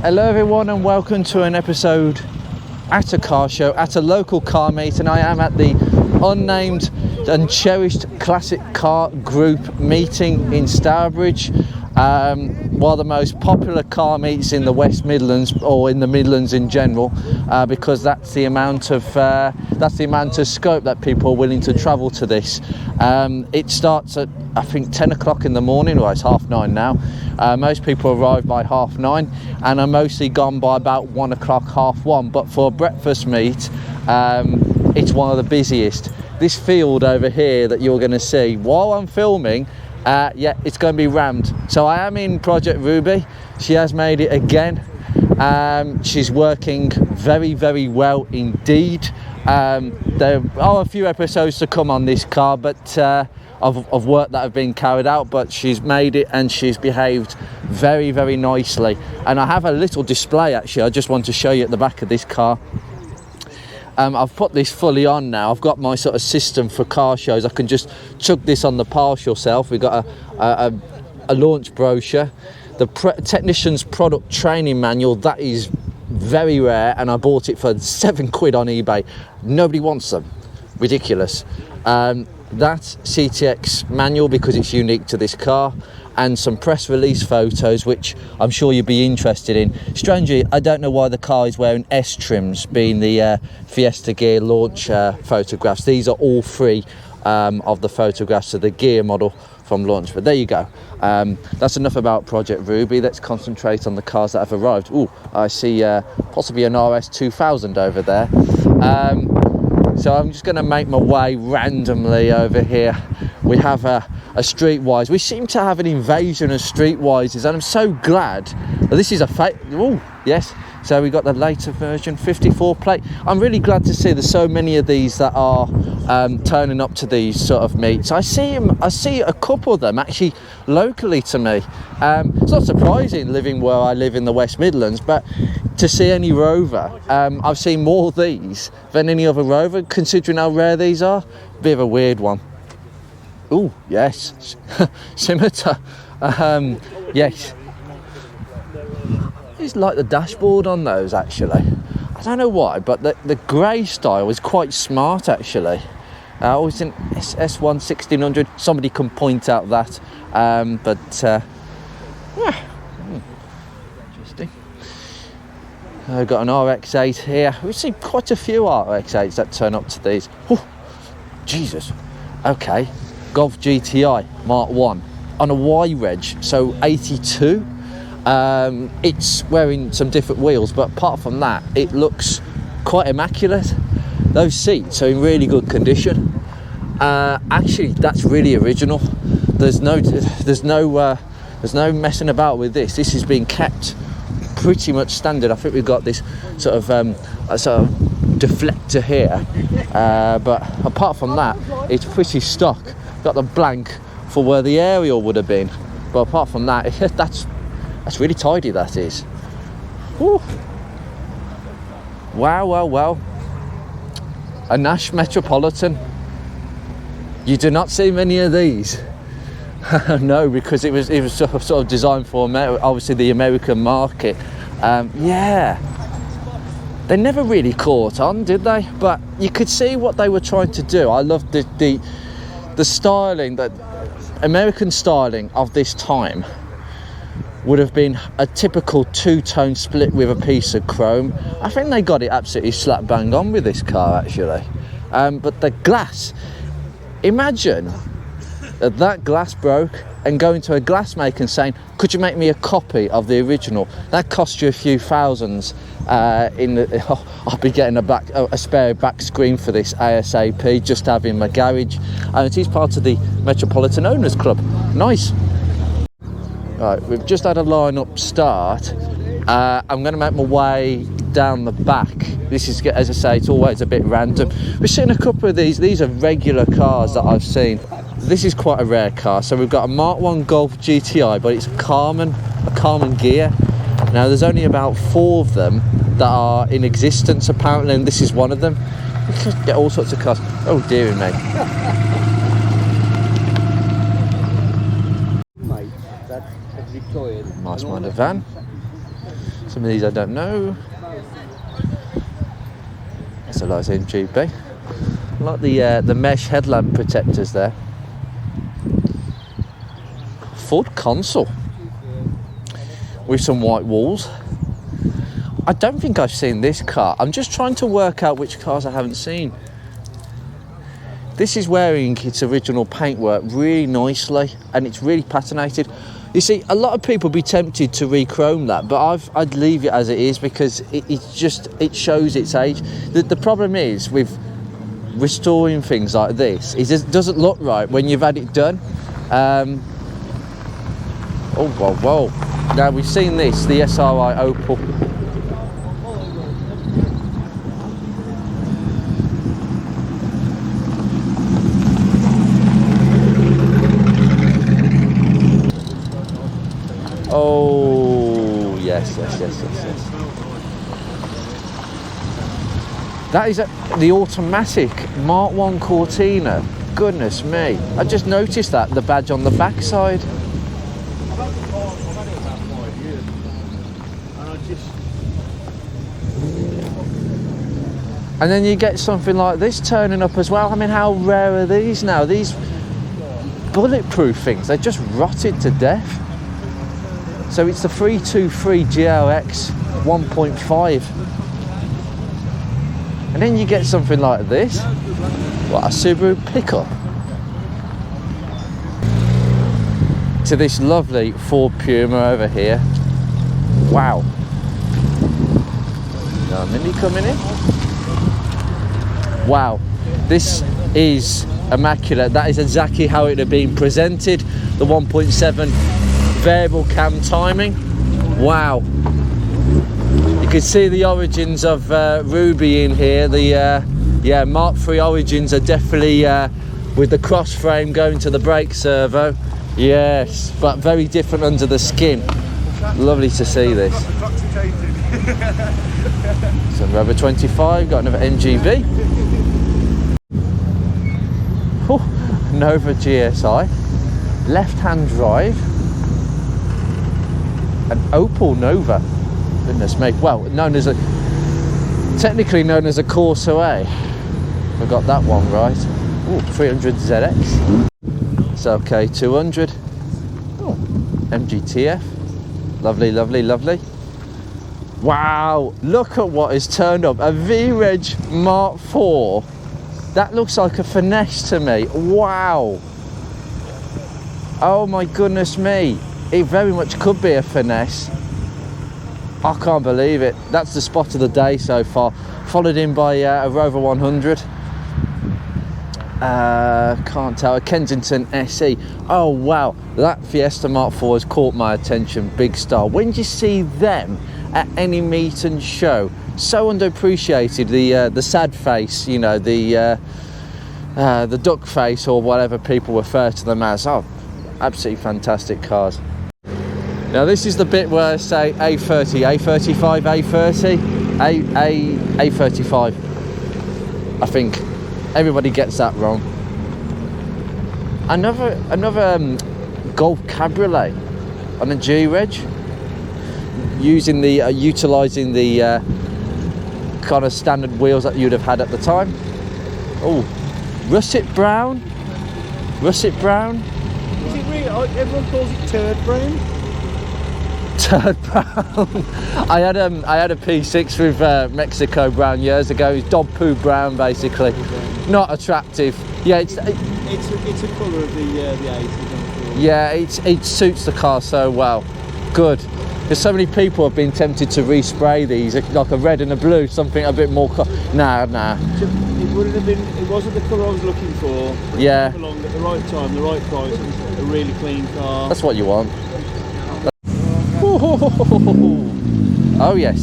Hello everyone and welcome to an episode at a car show, at a local car meet, and I am at the Unnamed and Cherished Classic Car Group meeting in Stourbridge. One of the most popular car meets in the West Midlands, or in the Midlands in general, because that's the amount of scope that people are willing to travel to this. It starts at, I think, 10 o'clock in the morning. Well, it's 9:30 now. Most people arrive by 9:30 and are mostly gone by about 1 o'clock, 1:30. But for a breakfast meet, it's one of the busiest. This field over here that you're going to see while I'm filming, yeah, it's going to be rammed. So I am in Project Ruby. She has made it again. She's working very, very well indeed. There are a few episodes to come on this car, but of work that have been carried out, but she's made it and she's behaved very, very nicely. And I have a little display actually I just want to show you at the back of this car. I've put this fully on now. I've got my sort of system for car shows. I can just chuck this on the partial shelf. We've got a launch brochure, the technician's product training manual. That is very rare, and I bought it for £7 on eBay. Nobody wants them. Ridiculous. That CTX manual, because it's unique to this car, and some press release photos which I'm sure you'll be interested in. Strangely, I don't know why the car is wearing S trims, being the Fiesta gear launch photographs. These are all free of the photographs of the gear model from launch, but there you go. That's enough about Project Ruby. Let's concentrate on the cars that have arrived. Oh, I see possibly an RS 2000 over there. So I'm just going to make my way randomly over here. We have a Streetwise. We seem to have an invasion of Streetwises, and I'm so glad that this is a oh yes, so we got the later version 54 plate. I'm really glad to see there's so many of these that are turning up to these sort of meets. I see a couple of them actually locally to me. It's not surprising living where I live in the West Midlands, but to see any Rover, I've seen more of these than any other Rover, considering how rare these are. Bit of a weird one. Oh yes, scimitar. Yes, it's like the dashboard on those actually. I don't know why, but the grey style is quite smart actually. I always think S1 1600. Somebody can point out that, yeah, interesting. I've got an RX-8 here. We've seen quite a few RX-8s that turn up to these. Oh, Jesus. Okay. Golf GTI Mark 1 on a Y reg, so 82. It's wearing some different wheels, but apart from that, it looks quite immaculate. Those seats are in really good condition. Actually, that's really original. There's no messing about with this. This has been kept pretty much standard. I think we've got this sort of deflector here, but apart from that, it's pretty stock. Got the blank for where the aerial would have been, but apart from that, that's really tidy. That is. Whew. Wow. A Nash Metropolitan. You do not see many of these. No, because it was sort of designed for obviously the American market. Yeah, they never really caught on, did they? But you could see what they were trying to do. I loved the styling, that American styling of this time would have been a typical two-tone split with a piece of chrome. I think they got it absolutely slap bang on with this car actually. But the glass, imagine that glass broke and going to a glass maker and saying, could you make me a copy of the original? That cost you a few thousands. I'll be getting a spare back screen for this ASAP, just to have in my garage. And it is part of the Metropolitan Owners Club. Nice. Right, we've just had a line-up start. I'm going to make my way down the back. This is, as I say, it's always a bit random. We've seen a couple of these. These are regular cars that I've seen. This is quite a rare car. So we've got a Mark 1 Golf GTI, but it's a Carman gear. Now there's only about 4 of them that are in existence apparently, and this is one of them. We could get all sorts of cars. Oh dearie me. Nice minor van. Some of these I don't know. That's a nice MGB. I like the mesh headlamp protectors there. Ford console with some white walls. I don't think I've seen this car. I'm just trying to work out which cars I haven't seen. This is wearing its original paintwork really nicely, and it's really patinated. You see, a lot of people be tempted to re-chrome that, but I'd leave it as it is because it shows its age. The problem is with restoring things like this is it doesn't look right when you've had it done. Oh, whoa. Now we've seen this, the SRI Opel. Oh, yes. That is the automatic Mark 1 Cortina. Goodness me. I just noticed that, the badge on the backside. And then you get something like this turning up as well. I mean, how rare are these now? These bulletproof things, they're just rotted to death. So it's the 323 GLX 1.5. And then you get something like this. What, a Subaru pickup? To this lovely Ford Puma over here. Wow. Now a Mini coming in. Wow, this is immaculate. That is exactly how it had been presented. The 1.7 variable cam timing. Wow. You can see the origins of Ruby in here. The Mark III origins are definitely with the cross frame going to the brake servo. Yes, but very different under the skin. Lovely to see this. So Rover 25, got another NGB. Nova GSI, left-hand drive, an Opel Nova. Goodness me. Well, technically known as a Corsa A. I got that one right. Ooh, 300 ZX. It's okay, 200. Oh, MGTF. Lovely. Wow, look at what is turned up. A V-Reg Mark IV. That looks like a finesse to me. Wow. Oh my goodness me. It very much could be a finesse. I can't believe it. That's the spot of the day so far. Followed in by a Rover 100. Can't tell. A Kensington SE. Oh wow. That Fiesta Mark IV has caught my attention. Big star. When do you see them at any meet and show? So underappreciated. The sad face, you know, the duck face, or whatever people refer to them as. Oh, absolutely fantastic cars. Now this is the bit where I say A30, A35, A30, A35. I think everybody gets that wrong. Another Golf Cabriolet on a G-Reg, utilising the kind of standard wheels that you'd have had at the time. Oh, russet brown. Is it really? Everyone calls it turd brown. Turd brown. I had a P6 with Mexico brown years ago. It's dog poo brown, basically. Not attractive. Yeah, it's a colour of the 80s. Yeah, it suits the car so well. Good. Because so many people have been tempted to respray these, like a red and a blue, something a bit more. Nah. It wouldn't have been. It wasn't the colour I was looking for. Yeah. Along at the right time, the right price, it was a really clean car. That's what you want. Oh yes,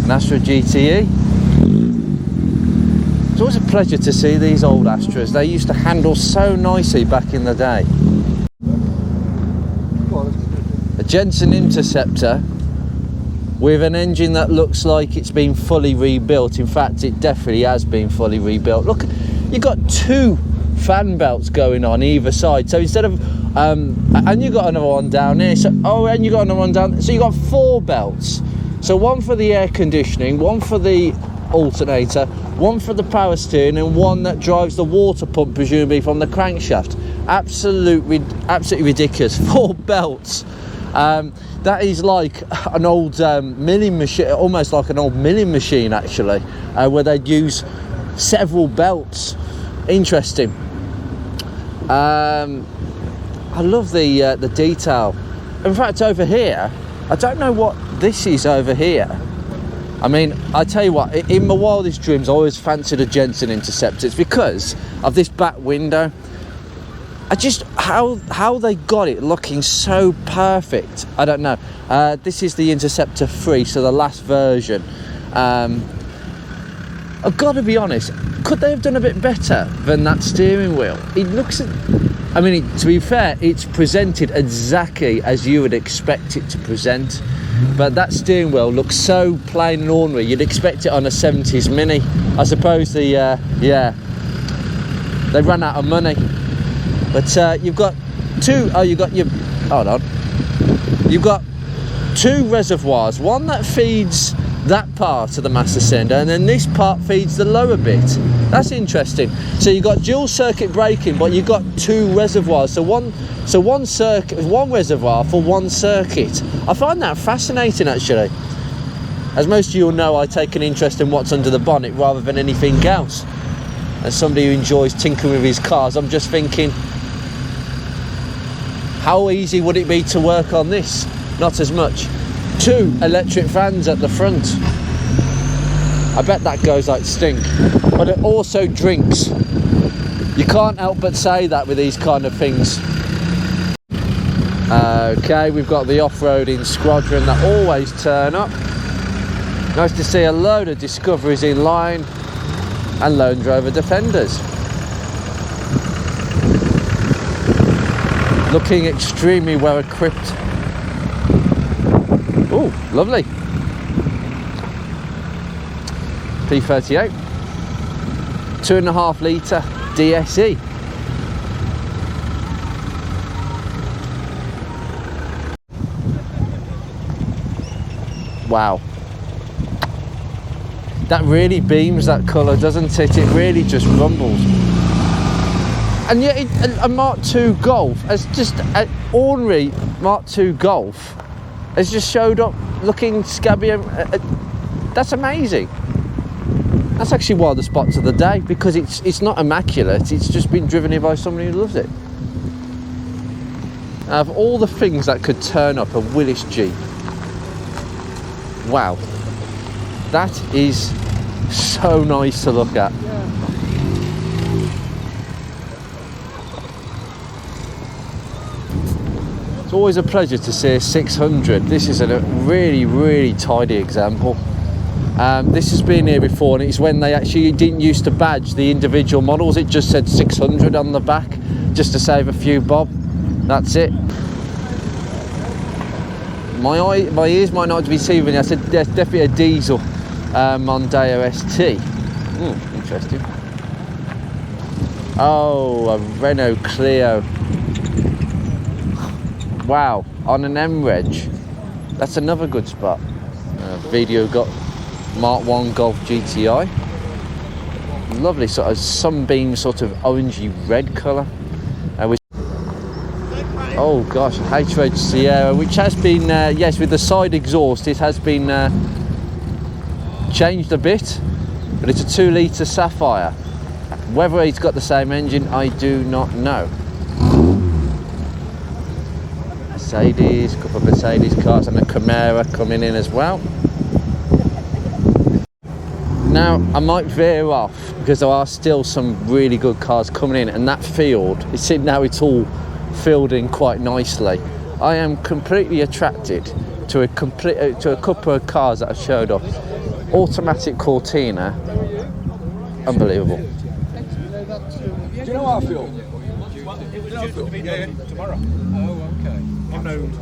an Astra GTE. It's always a pleasure to see these old Astras. They used to handle so nicely back in the day. A Jensen Interceptor with an engine that looks like it's been fully rebuilt. In fact, it definitely has been fully rebuilt. Look, you've got two fan belts going on either side. So instead of and you got another one down here. So and you got another one down. So you got four belts. So one for the air conditioning, one for the alternator, one for the power steering, and one that drives the water pump, presumably from the crankshaft. Absolutely ridiculous. 4 belts. That is like an old milling machine, almost like an old milling machine actually, where they'd use several belts. Interesting. I love the detail. In fact, over here, I don't know what this is over here. I mean, I tell you what, in my wildest dreams, I always fancied a Jensen Interceptor. It's because of this back window. I just, how they got it looking so perfect, I don't know. This is the Interceptor 3, so the last version. I've got to be honest, could they have done a bit better than that steering wheel? It looks, I mean, to be fair, it's presented exactly as you would expect it to present, but that steering wheel looks so plain and ordinary. You'd expect it on a 70s Mini. I suppose they ran out of money. But you've got you've got 2 reservoirs, one that feeds that part of the master cylinder, and then this part feeds the lower bit. That's interesting. So you've got dual circuit braking, but you've got 2 reservoirs. So one reservoir for one circuit. I find that fascinating actually. As most of you will know, I take an interest in what's under the bonnet rather than anything else. As somebody who enjoys tinkering with his cars, I'm just thinking, how easy would it be to work on this? Not as much. 2 electric fans at the front. I bet that goes like stink. But it also drinks. You can't help but say that with these kind of things. Okay, we've got the off-roading squadron that always turn up. Nice to see a load of Discoveries in line and Land Rover Defenders. Looking extremely well equipped. Oh, lovely. P38, 2.5 litre DSE. Wow. That really beams, that colour, doesn't it? It really just rumbles. And yet a Mark II Golf, as just an ordinary Mark II Golf, has just showed up looking scabby. That's amazing. That's actually one of the spots of the day, because it's not immaculate, it's just been driven here by somebody who loves it. Out of all the things that could turn up a Willis Jeep, wow, that is so nice to look at. It's always a pleasure to see a 600. This is a really, really tidy example. This has been here before, and it's when they actually didn't used to badge the individual models. It just said 600 on the back, just to save a few bob. That's it. My ears might not be deceiving. I said there's definitely a diesel Mondeo ST. Interesting. Oh, a Renault Clio. Wow, on an M-Reg. That's another good spot. Video got Mark 1 Golf GTI. Lovely sort of sunbeam, sort of orangey red colour. Oh gosh, H-Reg Sierra, which has been, yes, with the side exhaust, it has been changed a bit, but it's a 2 litre Sapphire. Whether it's got the same engine, I do not know. Mercedes, a couple of Mercedes cars, and a Camaro coming in as well. Now, I might veer off because there are still some really good cars coming in, and that field, it's all filled in quite nicely. I am completely attracted to a couple of cars that have showed up. Automatic Cortina, unbelievable. Do you know what I feel? Tomorrow. Oh, okay. Unnamed.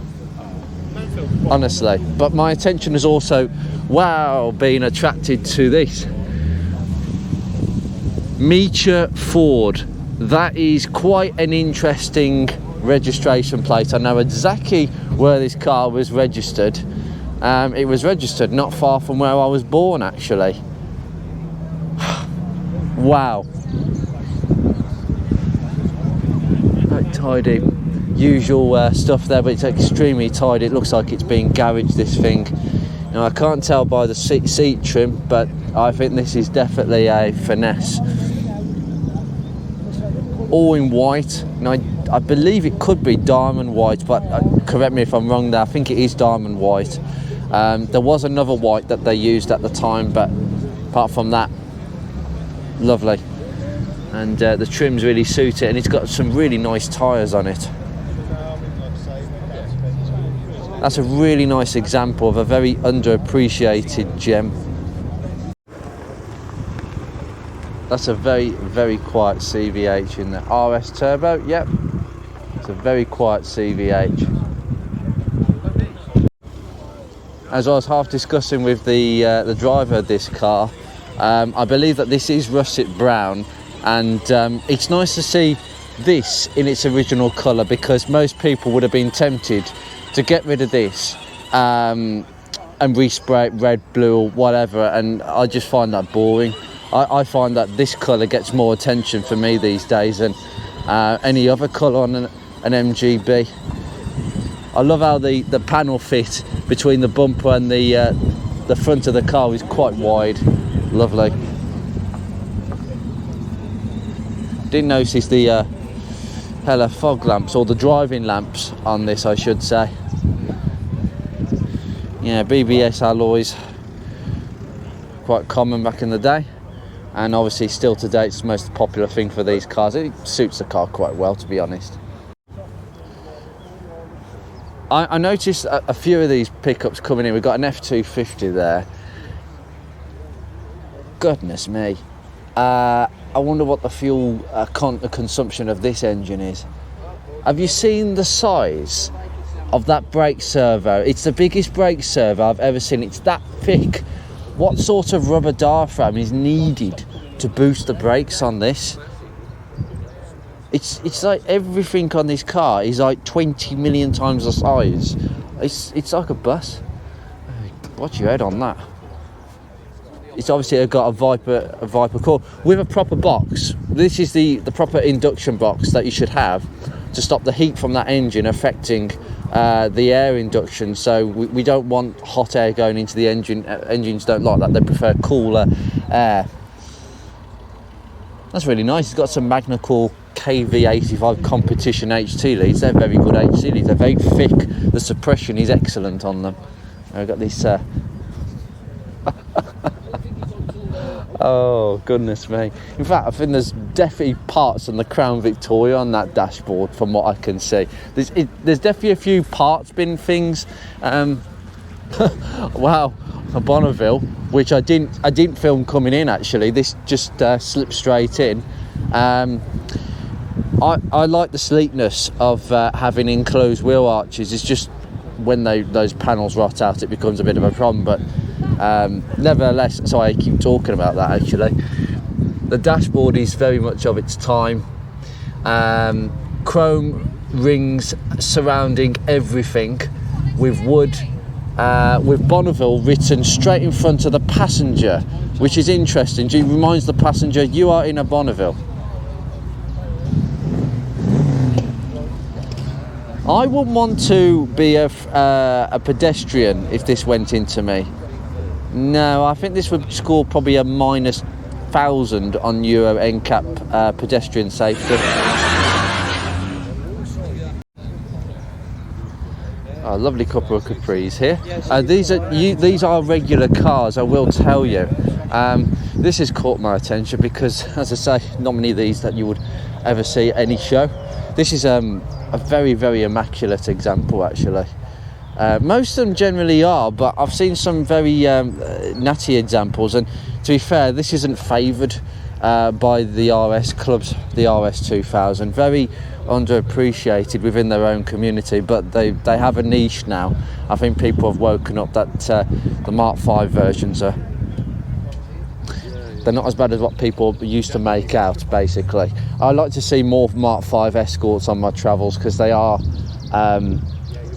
Honestly, but my attention is also, wow, being attracted to this Meacher Ford. That is quite an interesting registration plate. I know exactly where this car was registered. It was registered not far from where I was born, actually. Wow. Quite tidy. Usual stuff there, but it's extremely tidy. It looks like it's been garaged, this thing. Now, I can't tell by the seat trim, but I think this is definitely a finesse. All in white. Now, I believe it could be diamond white, but correct me if I'm wrong there. I think it is diamond white. There was another white that they used at the time, but apart from that, lovely. And the trims really suit it, and it's got some really nice tyres on it. That's a really nice example of a very underappreciated gem. That's a very, very quiet CVH in the RS Turbo. Yep, it's a very quiet CVH. As I was half discussing with the driver of this car, I believe that this is russet brown, and it's nice to see this in its original colour, because most people would have been tempted to get rid of this and respray it red, blue or whatever, and I just find that boring. I find that this colour gets more attention for me these days than any other colour on an MGB. I love how the panel fit between the bumper and the front of the car is quite wide. Lovely. Didn't notice the hella fog lamps, or the driving lamps on this, I should say. Yeah, BBS alloys, quite common back in the day, and obviously still today it's the most popular thing for these cars. It suits the car quite well, to be honest. I noticed a few of these pickups coming in. We've got an F250 there. Goodness me. I wonder what the fuel consumption of this engine is. Have you seen the size of that brake servo? It's the biggest brake servo I've ever seen. It's that thick. What sort of rubber diaphragm is needed to boost the brakes on this? It's like everything on this car is like 20 million times the size. It's like a bus. Watch your head on that. It's obviously got a Viper core with a proper box. This is the proper induction box that you should have to stop the heat from that engine affecting the air induction. So we don't want hot air going into the engine. Engines don't like that. They prefer cooler air. That's really nice. It's got some Magna-Core KV85 competition HT leads. They're very good HT leads. They're very thick. The suppression is excellent on them. I've got this. Oh, goodness me. In fact, I think there's definitely parts on the Crown Victoria on that dashboard from what I can see. There's definitely a few parts bin things. Wow, a Bonneville, which I didn't film coming in actually. This just slipped straight in. I like the sleekness of having enclosed wheel arches. It's just when those panels rot out, it becomes a bit of a problem, but nevertheless, so I keep talking about that actually. The dashboard is very much of its time. Chrome rings surrounding everything with wood, with Bonneville written straight in front of the passenger, which is interesting. It reminds the passenger you are in a Bonneville. I wouldn't want to be a pedestrian if this went into me. No, I think this would score probably a -1000 on Euro NCAP pedestrian safety. Oh, lovely couple of Capris here. These are regular cars, I will tell you. This has caught my attention because, as I say, not many of these that you would ever see at any show. This is a very, very immaculate example actually. Most of them generally are, but I've seen some very natty examples, and to be fair, this isn't favoured by the RS clubs, the RS 2000. Very underappreciated within their own community, but they have a niche now. I think people have woken up that the Mark 5 versions they're not as bad as what people used to make out, basically. I like to see more Mark 5 Escorts on my travels because they are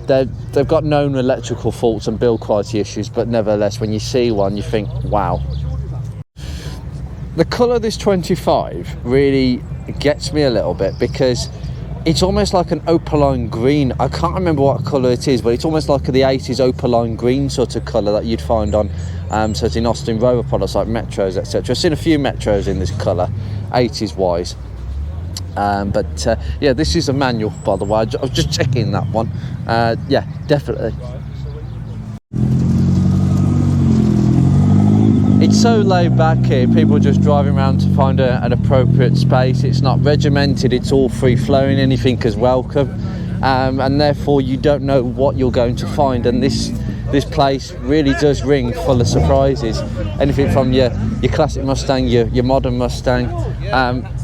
they've got known electrical faults and build quality issues, but nevertheless, when you see one, you think, wow. The colour of this 25 really gets me a little bit, because it's almost like an opaline green. I can't remember what colour it is, but it's almost like the 80s opaline green sort of colour that you'd find on certain Austin Rover products like Metros, etc. I've seen a few Metros in this colour, 80s wise. But yeah, this is a manual, by the way. I was just checking that one. Yeah, definitely. It's so laid back here, people just driving around to find an appropriate space. It's not regimented, it's all free flowing, anything is welcome, and therefore you don't know what you're going to find. And this place really does ring full of surprises. Anything from your classic Mustang, your modern Mustang.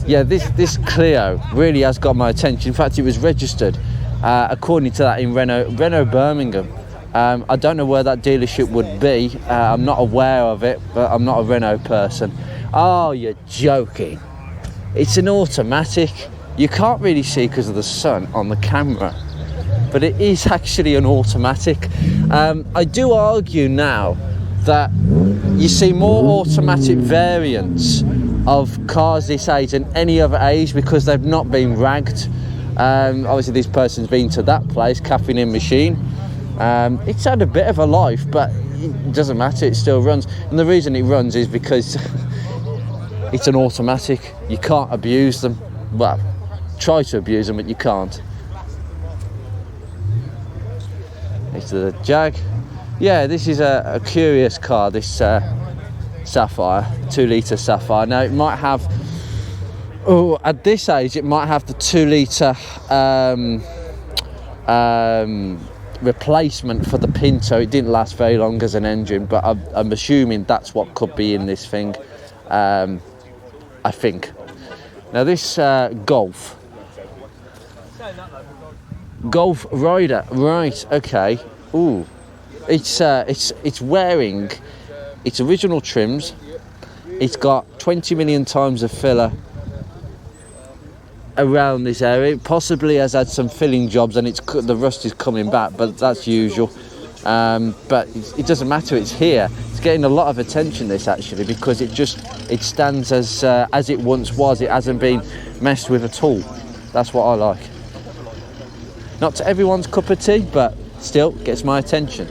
Yeah, this Clio really has got my attention. In fact, it was registered according to that in Renault Birmingham. I don't know where that dealership would be. I'm not aware of it, but I'm not a Renault person. Oh, you're joking. It's an automatic. You can't really see because of the sun on the camera, but it is actually an automatic. I do argue now that you see more automatic variants of cars this age than any other age, because they've not been ragged. Obviously this person's been to that place, Capri and Machine. It's had a bit of a life, but it doesn't matter, it still runs. And the reason it runs is because it's an automatic. You can't abuse them. Well, try to abuse them, but you can't. It's the Jag. Yeah, this is a curious car, this Sapphire, 2-litre Sapphire. Now it might have, at this age it might have the 2-litre replacement for the Pinto. It didn't last very long as an engine, but I'm assuming that's what could be in this thing. I think. Now this Golf Rider, right? Okay. Ooh, it's wearing its original trims. It's got 20 million times of filler around this area. It possibly has had some filling jobs, and the rust is coming back, but that's usual. But it doesn't matter, it's here. It's getting a lot of attention, this, actually, because it stands as it once was. It hasn't been messed with at all. That's what I like. Not to everyone's cup of tea, but still gets my attention.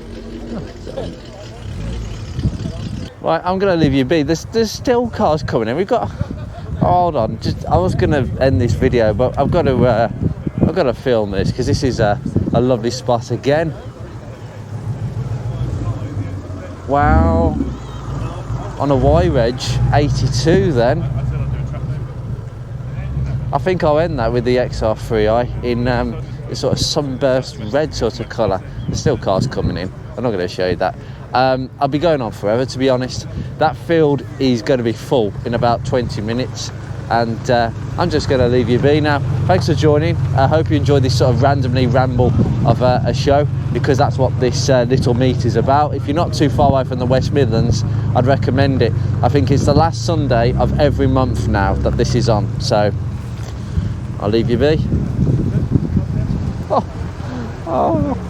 Right, I'm going to leave you be. There's still cars coming in. We've got... Hold on, I was going to end this video, but I've got to film this, because this is a lovely spot again. Wow, on a Y-Reg 82 then. I think I'll end that with the XR3i in this sort of sunburst red sort of colour. There's still cars coming in. I'm not going to show you that. I'll be going on forever, to be honest. That field is going to be full in about 20 minutes, and I'm just going to leave you be now. Thanks for joining. I hope you enjoyed this sort of randomly ramble of a show, because that's what this little meet is about. If you're not too far away from the West Midlands, I'd recommend it. I think it's the last Sunday of every month now that this is on, so I'll leave you be. Oh.